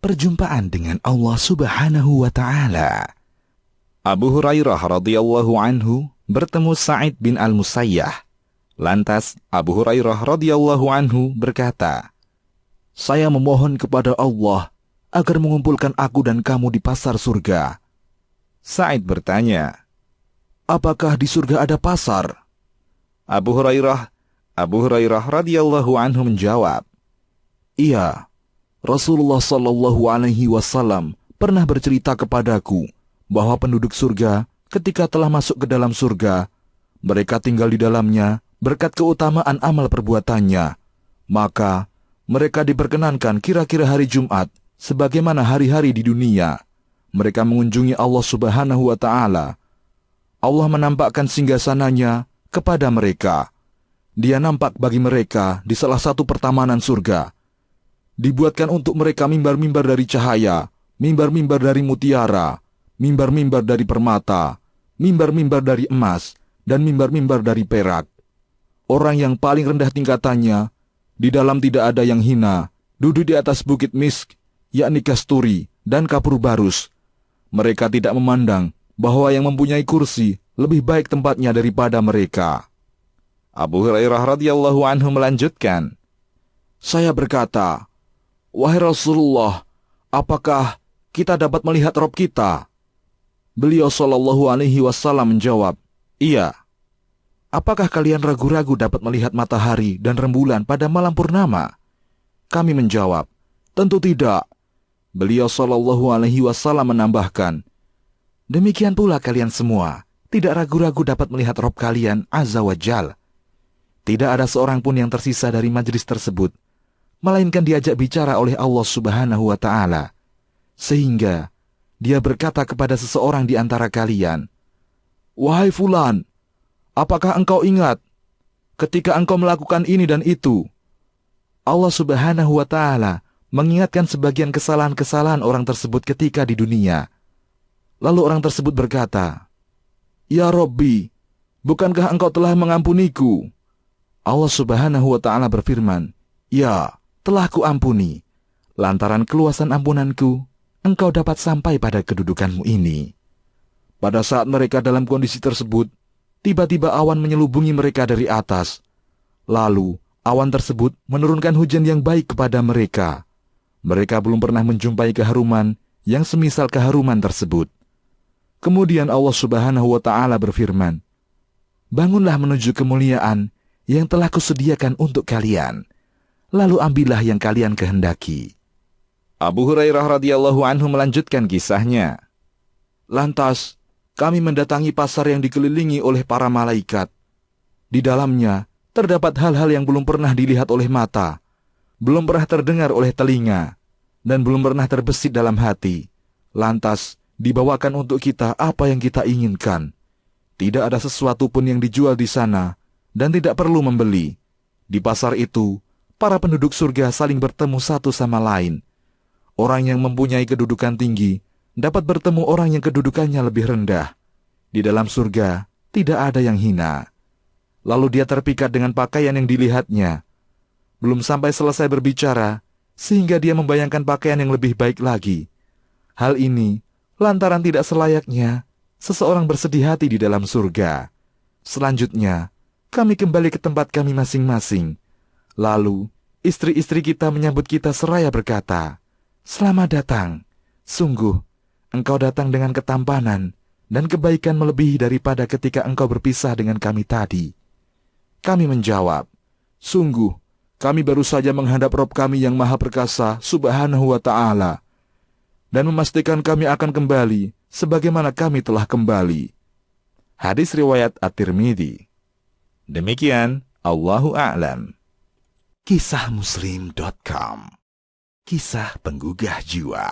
perjumpaan dengan Allah Subhanahu wa Ta'ala. Abu Hurairah radhiyallahu anhu bertemu Sa'id bin Al-Musayyah. Lantas Abu Hurairah radhiyallahu anhu berkata, "Saya memohon kepada Allah agar mengumpulkan aku dan kamu di pasar surga." Sa'id bertanya, "Apakah di surga ada pasar?" Abu Hurairah radhiyallahu anhu menjawab, "Iya, Rasulullah sallallahu alaihi wasallam pernah bercerita kepadaku bahwa penduduk surga ketika telah masuk ke dalam surga, mereka tinggal di dalamnya berkat keutamaan amal perbuatannya. Maka mereka diperkenankan kira-kira hari Jumat sebagaimana hari-hari di dunia. Mereka mengunjungi Allah Subhanahu wa Ta'ala. Allah menampakkan singgasananya kepada mereka. Dia nampak bagi mereka di salah satu pertamanan surga. Dibuatkan untuk mereka mimbar-mimbar dari cahaya, mimbar-mimbar dari mutiara, mimbar-mimbar dari permata, mimbar-mimbar dari emas, dan mimbar-mimbar dari perak. Orang yang paling rendah tingkatannya, di dalam tidak ada yang hina, duduk di atas bukit misk, yakni kasturi dan kapur barus. Mereka tidak memandang bahwa yang mempunyai kursi lebih baik tempatnya daripada mereka." Abu Hurairah radhiyallahu anhu melanjutkan, "Saya berkata, 'Wahai Rasulullah, apakah kita dapat melihat Rabb kita?' Beliau sallallahu alaihi wasallam menjawab, 'Iya.' 'Apakah kalian ragu-ragu dapat melihat matahari dan rembulan pada malam purnama?' Kami menjawab, 'Tentu tidak.' Beliau sallallahu alaihi wasallam menambahkan, 'Demikian pula kalian semua tidak ragu-ragu dapat melihat Rabb kalian Azza wa Jal.' Tidak ada seorang pun yang tersisa dari majelis tersebut, melainkan diajak bicara oleh Allah Subhanahu wa Ta'ala. Sehingga dia berkata kepada seseorang di antara kalian, 'Wahai fulan, apakah engkau ingat ketika engkau melakukan ini dan itu?' Allah Subhanahu wa Ta'ala mengingatkan sebagian kesalahan-kesalahan orang tersebut ketika di dunia. Lalu orang tersebut berkata, 'Ya Rabbi, bukankah engkau telah mengampuniku?' Allah Subhanahu wa Ta'ala berfirman, 'Ya, telah kuampuni. Lantaran keluasan ampunanku, engkau dapat sampai pada kedudukanmu ini.' Pada saat mereka dalam kondisi tersebut, tiba-tiba awan menyelubungi mereka dari atas. Lalu, awan tersebut menurunkan hujan yang baik kepada mereka. Mereka belum pernah menjumpai keharuman yang semisal keharuman tersebut. Kemudian Allah Subhanahu wa Ta'ala berfirman, 'Bangunlah menuju kemuliaan yang telah kusediakan untuk kalian. Lalu ambillah yang kalian kehendaki.'" Abu Hurairah radhiyallahu anhu melanjutkan kisahnya. "Lantas kami mendatangi pasar yang dikelilingi oleh para malaikat. Di dalamnya terdapat hal-hal yang belum pernah dilihat oleh mata, belum pernah terdengar oleh telinga, dan belum pernah terbesit dalam hati. Lantas dibawakan untuk kita apa yang kita inginkan. Tidak ada sesuatu pun yang dijual di sana, dan tidak perlu membeli. Di pasar itu, para penduduk surga saling bertemu satu sama lain. Orang yang mempunyai kedudukan tinggi dapat bertemu orang yang kedudukannya lebih rendah. Di dalam surga tidak ada yang hina. Lalu dia terpikat dengan pakaian yang dilihatnya. Belum sampai selesai berbicara, sehingga dia membayangkan pakaian yang lebih baik lagi. Hal ini lantaran tidak selayaknya seseorang bersedih hati di dalam surga. Selanjutnya, kami kembali ke tempat kami masing-masing. Lalu, istri-istri kita menyambut kita seraya berkata, 'Selamat datang. Sungguh, engkau datang dengan ketampanan dan kebaikan melebihi daripada ketika engkau berpisah dengan kami tadi.' Kami menjawab, 'Sungguh, kami baru saja menghadap Rabb kami yang Maha Perkasa Subhanahu wa Ta'ala, dan memastikan kami akan kembali sebagaimana kami telah kembali.'" Hadis riwayat At-Tirmidzi. Demikian, Allahu a'lam. Kisahmuslim.com, kisah penggugah jiwa.